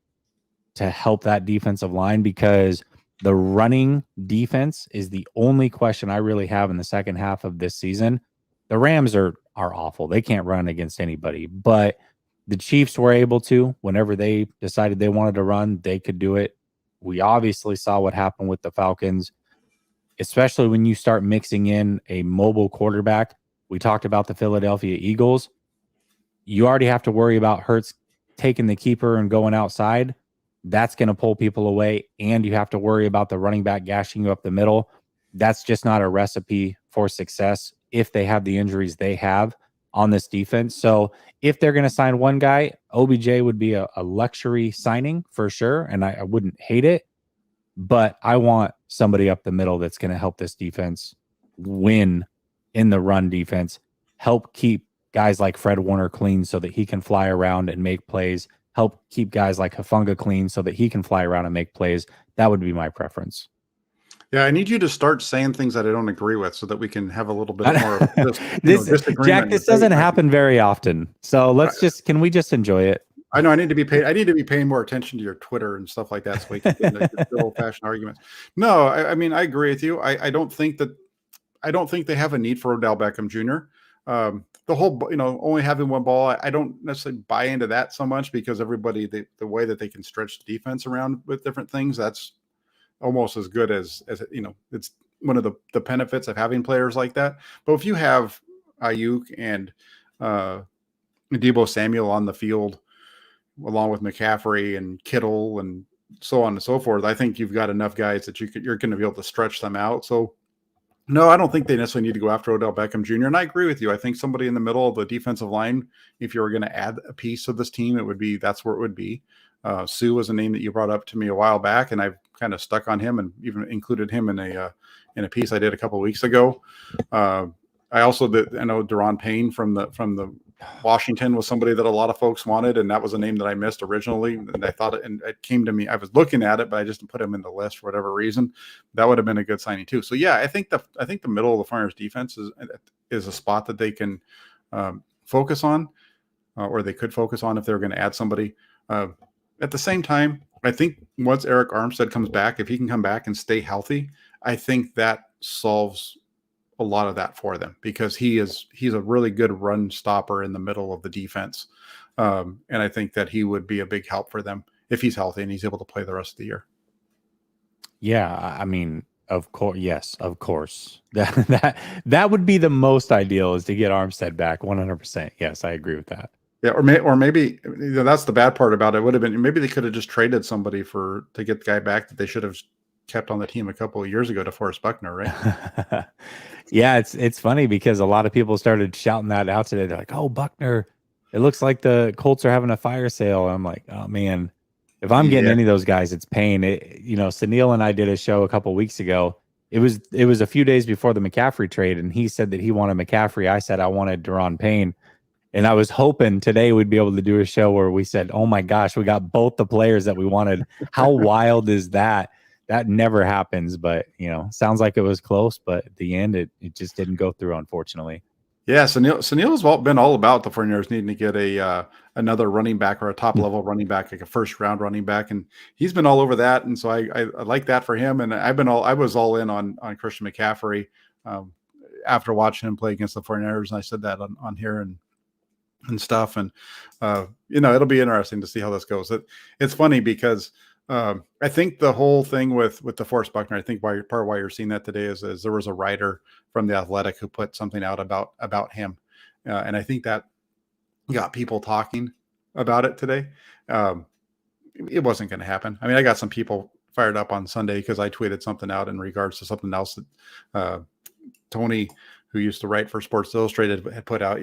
to help that defensive line, because the running defense is the only question I really have in the second half of this season. The Rams are awful. They can't run against anybody, but the Chiefs were able to. Whenever they decided they wanted to run, they could do it. We obviously saw what happened with the Falcons, especially when you start mixing in a mobile quarterback. We talked about the Philadelphia Eagles. You already have to worry about Hurts taking the keeper and going outside, that's going to pull people away. And you have to worry about the running back gashing you up the middle. That's just not a recipe for success if they have the injuries they have on this defense. So if they're going to sign one guy, OBJ would be a luxury signing for sure. And I wouldn't hate it, but I want somebody up the middle that's going to help this defense win in the run defense, help keep guys like Fred Warner clean so that he can fly around and make plays, help keep guys like Hufanga clean so that he can fly around and make plays. That would be my preference. Yeah, I need you to start saying things that I don't agree with so that we can have a little bit more of disagreement. Jack, this doesn't happen very often. So can we just enjoy it? I know I need to be paying more attention to your Twitter and stuff like that so we can get the old-fashioned arguments. No, I mean, I agree with you. I don't think they have a need for Odell Beckham Jr. The whole, only having one ball, I don't necessarily buy into that so much because everybody, the way that they can stretch the defense around with different things, that's almost as good as it's one of the benefits of having players like that. But if you have Ayuk and Deebo Samuel on the field, along with McCaffrey and Kittle and so on and so forth, I think you've got enough guys that you're going to be able to stretch them out. So no, I don't think they necessarily need to go after Odell Beckham Jr. And I agree with you. I think somebody in the middle of the defensive line, if you were going to add a piece of this team, that's where it would be. Sue was a name that you brought up to me a while back, and I've kind of stuck on him and even included him in a piece I did a couple of weeks ago. I know Daron Payne from the Washington was somebody that a lot of folks wanted, and that was a name that I missed originally. And I thought and it came to me. I was looking at it, but I just didn't put him in the list for whatever reason. That would have been a good signing too. So yeah, I think the middle of the Flyers defense is a spot that they can focus on, or they could focus on if they're going to add somebody. At the same time, I think once Eric Armstead comes back, if he can come back and stay healthy, I think that solves a lot of that for them because he's a really good run stopper in the middle of the defense. And I think that he would be a big help for them if he's healthy and he's able to play the rest of the year. Yeah, I mean, of course, yes, of course. That would be the most ideal is to get Armstead back 100%. Yes, I agree with that. Yeah, or maybe that's the bad part about it. Would have been maybe they could have just traded somebody to get the guy back that they should have kept on the team a couple of years ago to Forrest Buckner, right? Yeah, it's funny because a lot of people started shouting that out today. They're like, "Oh, Buckner, it looks like the Colts are having a fire sale." I'm like, "Oh man, if I'm getting any of those guys, it's pain." Sunil and I did a show a couple of weeks ago. It was a few days before the McCaffrey trade, and he said that he wanted McCaffrey. I said I wanted Daron Payne. And I was hoping today we'd be able to do a show where we said, "Oh my gosh, we got both the players that we wanted." How wild is that? That never happens, but sounds like it was close, but at the end it just didn't go through, unfortunately. Yeah, Sunil's been all about the 49ers needing to get another running back or a top level running back, like a first round running back, and he's been all over that, and so I like that for him. And I was all in on Christian McCaffrey after watching him play against the 49ers, and I said that on here and stuff, and it'll be interesting to see how this goes. It's funny because I think the whole thing with the Forrest Buckner, I think part of why you're seeing that today is there was a writer from The Athletic who put something out about him, and I think that got people talking about it today. It wasn't going to happen. I mean, I got some people fired up on Sunday because I tweeted something out in regards to something else that Tony, who used to write for Sports Illustrated, had put out,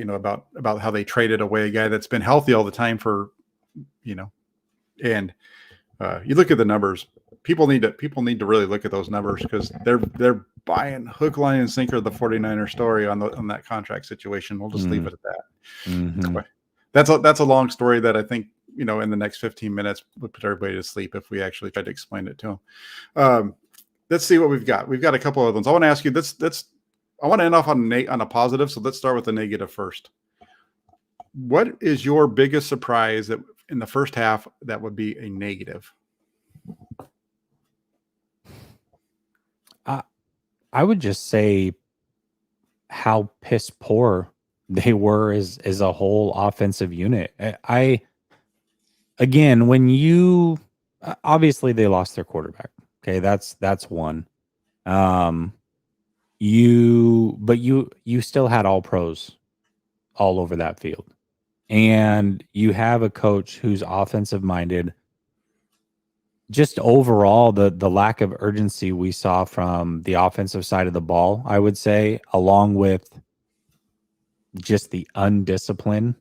about how they traded away a guy that's been healthy all the time for, and you look at the numbers. People need to really look at those numbers because they're buying hook, line, and sinker the 49er story on that contract situation. We'll just leave it at that. Mm-hmm. That's a long story that I think in the next 15 minutes would put everybody to sleep if we actually tried to explain it to them. Let's see what we've got. We've got a couple of ones. I want to ask you this. I want to end off on a positive, so let's start with the negative first. What is your biggest surprise that in the first half that would be a negative? I would just say how piss poor they were as a whole offensive unit. When you obviously they lost their quarterback. Okay, that's one. You still had all pros all over that field. and you have a coach who's offensive minded. Just overall, the lack of urgency we saw from the offensive side of the ball, I would say, along with just the undisciplined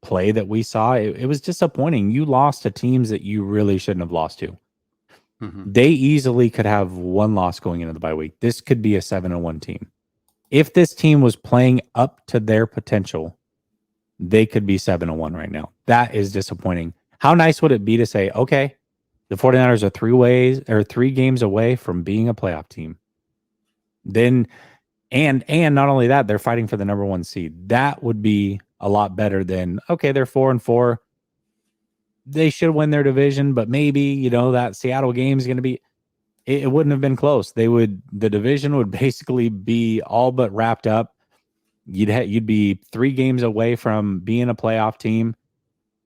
play that we saw, it was disappointing. You lost to teams that you really shouldn't have lost to. They easily could have one loss going into the bye week. This could be a 7-1 team. If this team was playing up to their potential, they could be 7-1 right now. That is disappointing. How nice would it be to say, okay, the 49ers are 3 games away from being a playoff team. Then, and not only that, they're fighting for the number 1 seed. That would be a lot better than, okay, they're 4-4. They should win their division, but maybe, that Seattle game is going to be, it wouldn't have been close. The division would basically be all but wrapped up. You'd be 3 games away from being a playoff team,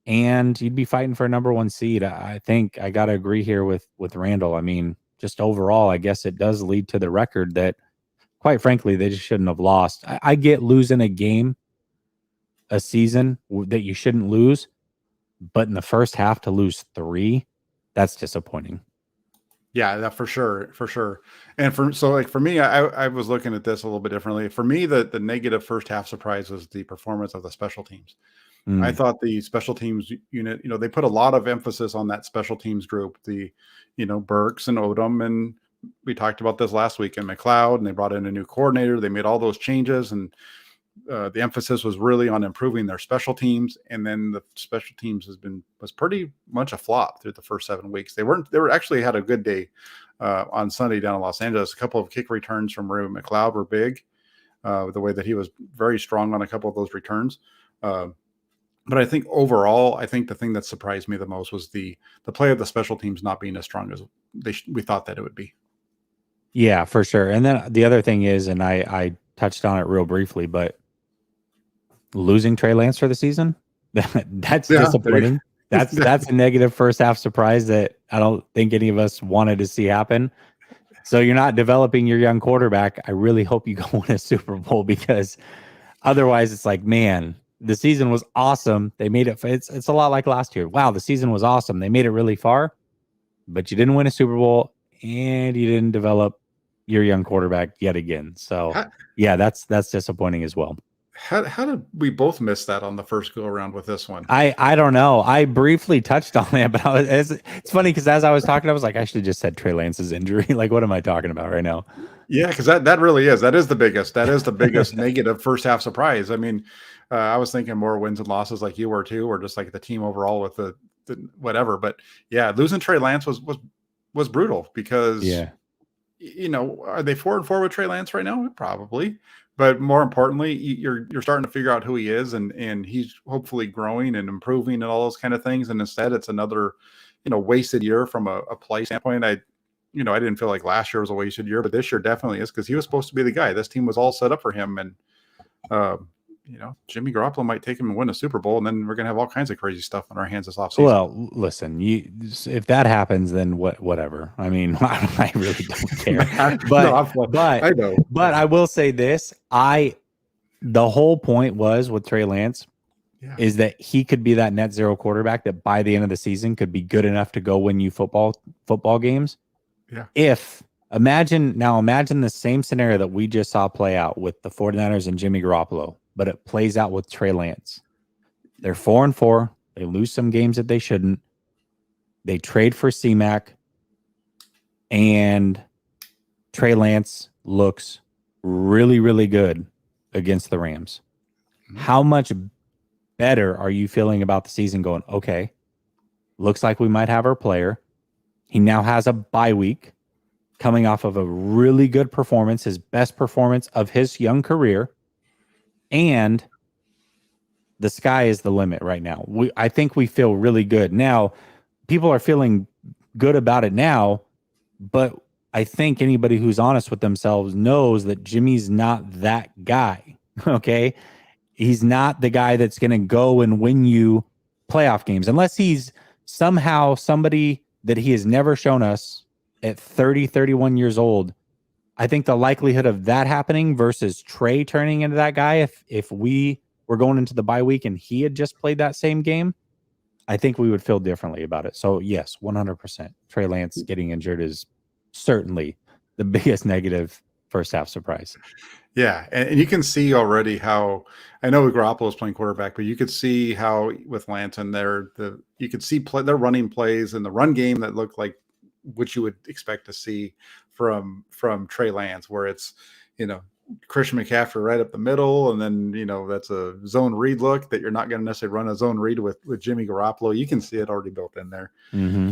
and you'd be fighting for a number 1 seed. I think I got to agree here with Randall. I mean, just overall, I guess it does lead to the record that, quite frankly, they just shouldn't have lost. I get losing a season that you shouldn't lose, but in the first half to lose 3, that's disappointing. Yeah, that for sure. And for me, I was looking at this a little bit differently. For me, the negative first half surprise was the performance of the special teams. I thought the special teams unit, they put a lot of emphasis on that special teams group, the, Burks and Odom, and we talked about this last week, and McLeod, and they brought in a new coordinator. They made all those changes, and the emphasis was really on improving their special teams. And then the special teams was pretty much a flop through the first 7 weeks. They were actually had a good day on Sunday down in Los Angeles. A couple of kick returns from Rue McLeod were big, the way that he was very strong on a couple of those returns. But I think overall, the thing that surprised me the most was the play of the special teams not being as strong as we thought that it would be. Yeah, for sure. And then the other thing is, and I touched on it real briefly, but losing Trey Lance for the season, that's disappointing. That's a negative first half surprise that I don't think any of us wanted to see happen. So you're not developing your young quarterback. I really hope you go win a Super Bowl, because otherwise it's like, man, the season was awesome. They made it. It's a lot like last year. Wow, the season was awesome. They made it really far, but you didn't win a Super Bowl and you didn't develop your young quarterback yet again. So yeah, that's disappointing as well. How did we both miss that on the first go around with this one? I don't know. I briefly touched on that, but it's funny because as I was talking, I was like, I should have just said Trey Lance's injury. Like, what am I talking about right now? Yeah, because that really is. That is the biggest negative first half surprise. I mean, I was thinking more wins and losses like you were too, or just like the team overall with the whatever. But yeah, losing Trey Lance was brutal because are they 4-4 with Trey Lance right now? Probably. But more importantly, you're starting to figure out who he is, and he's hopefully growing and improving and all those kind of things. And instead, it's another, wasted year from a play standpoint. I didn't feel like last year was a wasted year, but this year definitely is, because he was supposed to be the guy. This team was all set up for him, and Jimmy Garoppolo might take him and win a Super Bowl, and then we're gonna have all kinds of crazy stuff on our hands this offseason. Well, listen, if that happens, then whatever. I mean, I really don't care. But I know. But I will say this: the whole point was with Trey Lance is that he could be that net zero quarterback that by the end of the season could be good enough to go win you football games. Yeah. Imagine the same scenario that we just saw play out with the 49ers and Jimmy Garoppolo, but it plays out with Trey Lance. They're 4-4. They lose some games that they shouldn't. They trade for C-Mac, and Trey Lance looks really, really good against the Rams. How much better are you feeling about the season going, okay, looks like we might have our player. He now has a bye week coming off of a really good performance, his best performance of his young career. And the sky is the limit right now. I think we feel really good. Now, people are feeling good about it now, but I think anybody who's honest with themselves knows that Jimmy's not that guy, okay? He's not the guy that's going to go and win you playoff games, unless he's somehow somebody that he has never shown us at 30, 31 years old. I think the likelihood of that happening versus Trey turning into that guy, if we were going into the bye week and he had just played that same game, I think we would feel differently about it. So yes, 100%. Trey Lance getting injured is certainly the biggest negative first half surprise. Yeah, and you can see already how, I know Garoppolo is playing quarterback, but you could see how with Lance and you could see they're running plays in the run game that look like what you would expect to see from Trey Lance, where it's, Christian McCaffrey right up the middle, and then that's a zone read look that you're not going to necessarily run a zone read with Jimmy Garoppolo. You can see it already built in there. Mm-hmm.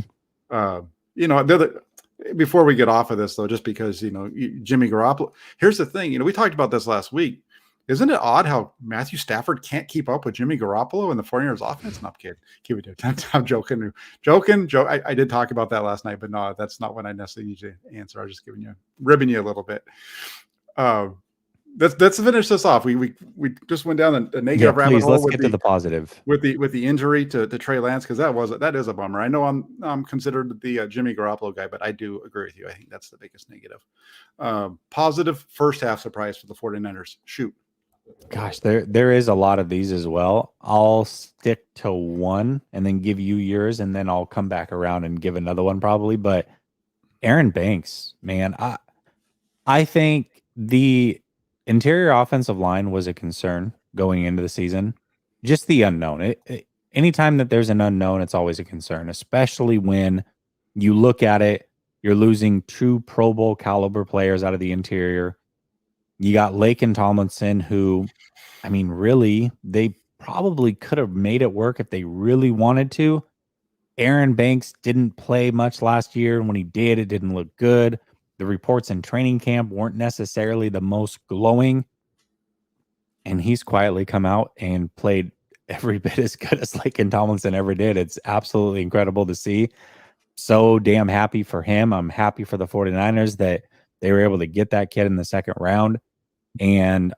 Before we get off of this, though, just because, Jimmy Garoppolo, here's the thing, we talked about this last week. Isn't it odd how Matthew Stafford can't keep up with Jimmy Garoppolo and the 49ers offense? No, I'm kidding. Keep it. I'm joking. I did talk about that last night, but no, that's not what I necessarily need to answer. I was just ribbing you a little bit. Let's finish this off. We just went down a negative rabbit hole. Let's get to the positive with the injury to Trey Lance, because that is a bummer. I know I'm considered the Jimmy Garoppolo guy, but I do agree with you. I think that's the biggest negative. Positive first half surprise for the 49ers. Shoot. Gosh, there is a lot of these as well. I'll stick to one and then give you yours, and then I'll come back around and give another one probably. But Aaron Banks, man, I think the interior offensive line was a concern going into the season. Just the unknown. Anytime that there's an unknown, it's always a concern, especially when you look at it, you're losing two Pro Bowl caliber players out of the interior. You got Lake and Tomlinson, who, really, they probably could have made it work if they really wanted to. Aaron Banks didn't play much last year, and when he did, it didn't look good. The reports in training camp weren't necessarily the most glowing, and he's quietly come out and played every bit as good as Lake and Tomlinson ever did. It's absolutely incredible to see. So damn happy for him. I'm happy for the 49ers that they were able to get that kid in the second round. And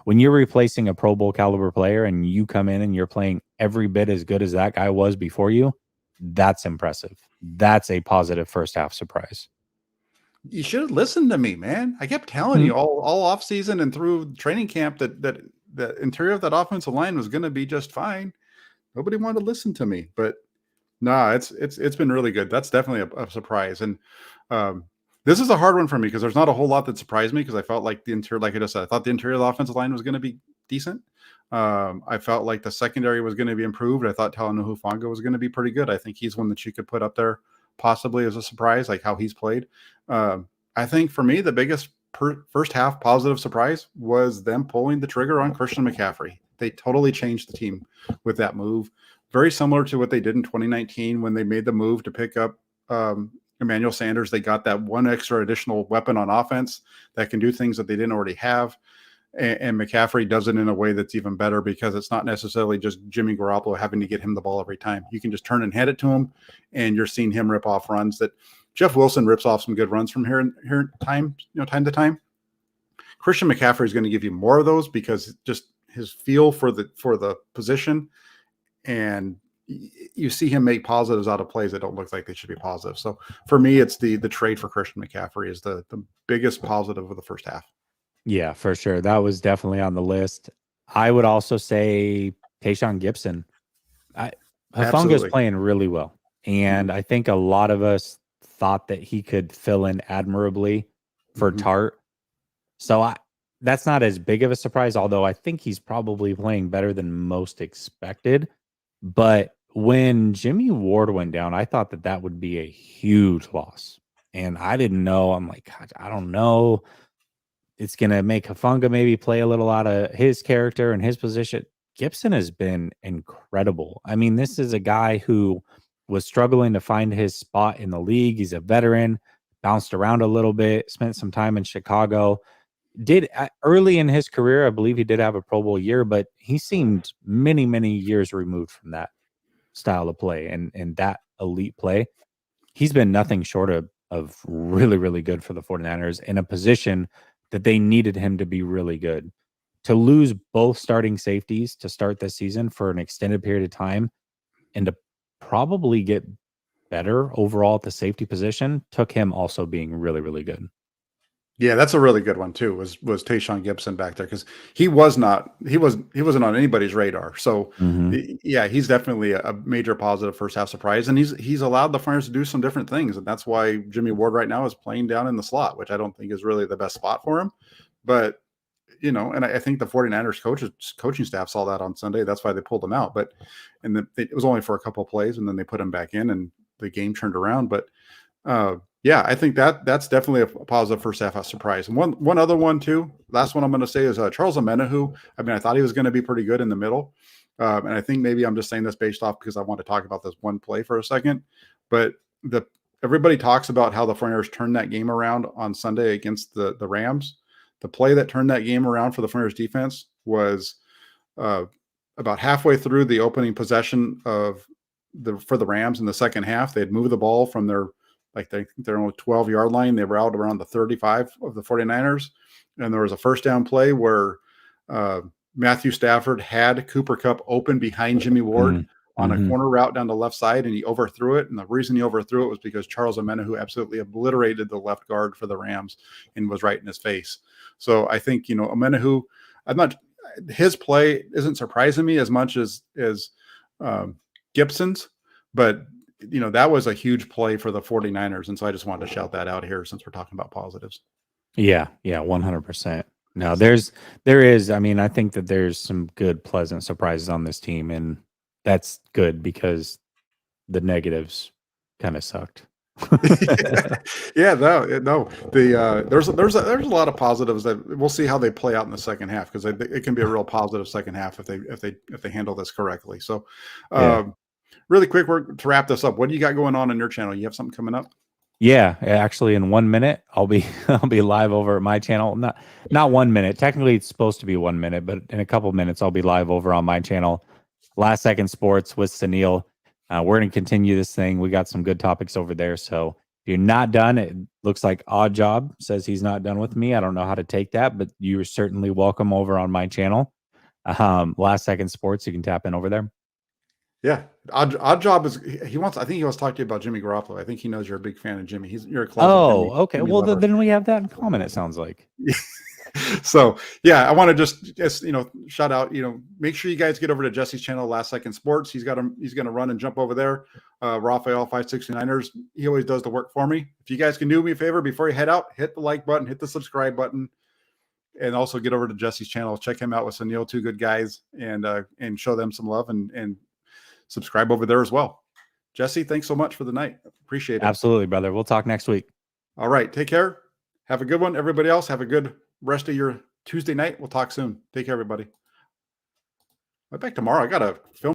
when you're replacing a Pro Bowl caliber player and you come in and you're playing every bit as good as that guy was before you, that's impressive. That's a positive first half surprise. You should have listened to me, man. I kept telling you all off season and through training camp that the interior of that offensive line was going to be just fine. Nobody wanted to listen to me, but no, it's been really good. That's definitely a surprise. And this is a hard one for me because there's not a whole lot that surprised me, because I felt like the interior, like I just said, I thought the interior of the offensive line was going to be decent. I felt like the secondary was going to be improved. I thought Talanoa Hufanga was going to be pretty good. I think he's one that you could put up there possibly as a surprise, like how he's played. I think for me, the biggest first half positive surprise was them pulling the trigger on Christian McCaffrey. They totally changed the team with that move. Very similar to what they did in 2019 when they made the move to pick up Emmanuel Sanders. They got that one extra additional weapon on offense that can do things that they didn't already have. And McCaffrey does it in a way that's even better, because it's not necessarily just Jimmy Garoppolo having to get him the ball every time. You can just turn and hand it to him, and you're seeing him rip off runs that Jeff Wilson rips off some good runs from time to time. Christian McCaffrey is going to give you more of those, because just his feel for the position, and you see him make positives out of plays that don't look like they should be positive. So for me, it's the trade for Christian McCaffrey is the biggest positive of the first half. Yeah, for sure. That was definitely on the list. I would also say Tayshaun Gibson. Hufanga's playing really well. And I think a lot of us thought that he could fill in admirably for Tart. So that's not as big of a surprise, although I think he's probably playing better than most expected. But when Jimmy Ward went down, I thought that would be a huge loss. And I didn't know. I'm like, God, I don't know. It's going to make Hufanga maybe play a little out of his character and his position. Gibson has been incredible. This is a guy who was struggling to find his spot in the league. He's a veteran, bounced around a little bit, spent some time in Chicago. Did early in his career, I believe he did have a Pro Bowl year, but he seemed many, many years removed from that style of play and that elite play. He's been nothing short of really, really good for the 49ers in a position that they needed him to be really good. To lose both starting safeties to start this season for an extended period of time and to probably get better overall at the safety position took him also being really, really good. Yeah, that's a really good one too. Was Tayshaun Gibson back there because he wasn't on anybody's radar. So Hmm. yeah, he's definitely a major positive first half surprise, and he's allowed the Flyers to do some different things, and that's why Jimmy Ward right now is playing down in the slot, which I don't think is really the best spot for him. But and I think the 49ers coaching staff saw that on Sunday. That's why they pulled him out. But it was only for a couple of plays, and then they put him back in, and the game turned around. But yeah, I think that's definitely a positive first half surprise. And one other one too. Last one I'm going to say is Charles Omenihu. I mean, I thought he was going to be pretty good in the middle, and I think maybe I'm just saying this based off because I want to talk about this one play for a second. But everybody talks about how the 49ers turned that game around on Sunday against the Rams. The play that turned that game around for the 49ers defense was about halfway through the opening possession for the Rams in the second half. They had moved the ball from their own 12-yard line. They were out around the 35 of the 49ers. And there was a first down play where Matthew Stafford had Cooper Kupp open behind Jimmy Ward on a corner route down the left side, and he overthrew it. And the reason he overthrew it was because Charles Omenihu absolutely obliterated the left guard for the Rams and was right in his face. So I think, Omenihu, his play isn't surprising me as much as Gibson's, but that was a huge play for the 49ers. And so I just wanted to shout that out here since we're talking about positives. Yeah, 100%. No, there is. I mean, I think that there's some good, pleasant surprises on this team, and that's good because the negatives kind of sucked. Yeah, no. There's a lot of positives that we'll see how they play out in the second half because it can be a real positive second half if they handle this correctly. So, really quick, to wrap this up, what do you got going on your channel? You have something coming up? Yeah, actually, in 1 minute, I'll be live over at my channel. Not 1 minute. Technically, it's supposed to be 1 minute, but in a couple minutes, I'll be live over on my channel. Last Second Sports with Sunil. We're going to continue this thing. We got some good topics over there. So if you're not done, it looks like Odd Job says he's not done with me. I don't know how to take that, but you're certainly welcome over on my channel. Last Second Sports, you can tap in over there. Yeah, Odd Job is he wants. I think he wants to talk to you about Jimmy Garoppolo. I think he knows you're a big fan of Jimmy. You're a closet Jimmy. Okay. Jimmy Well, lover. then we have that in common. It sounds like. So yeah, I want to just shout out. Make sure you guys get over to Jesse's channel, Last Second Sports. He's going to run and jump over there. Raphael 569ers. He always does the work for me. If you guys can do me a favor before you head out, hit the like button, hit the subscribe button, and also get over to Jesse's channel. Check him out with Sunil, two good guys, and show them some love and subscribe over there as well. Jesse, thanks so much for the night. Appreciate it. Absolutely, brother. We'll talk next week. All right. Take care. Have a good one. Everybody else, have a good rest of your Tuesday night. We'll talk soon. Take care, everybody. I'm back tomorrow. I got to film.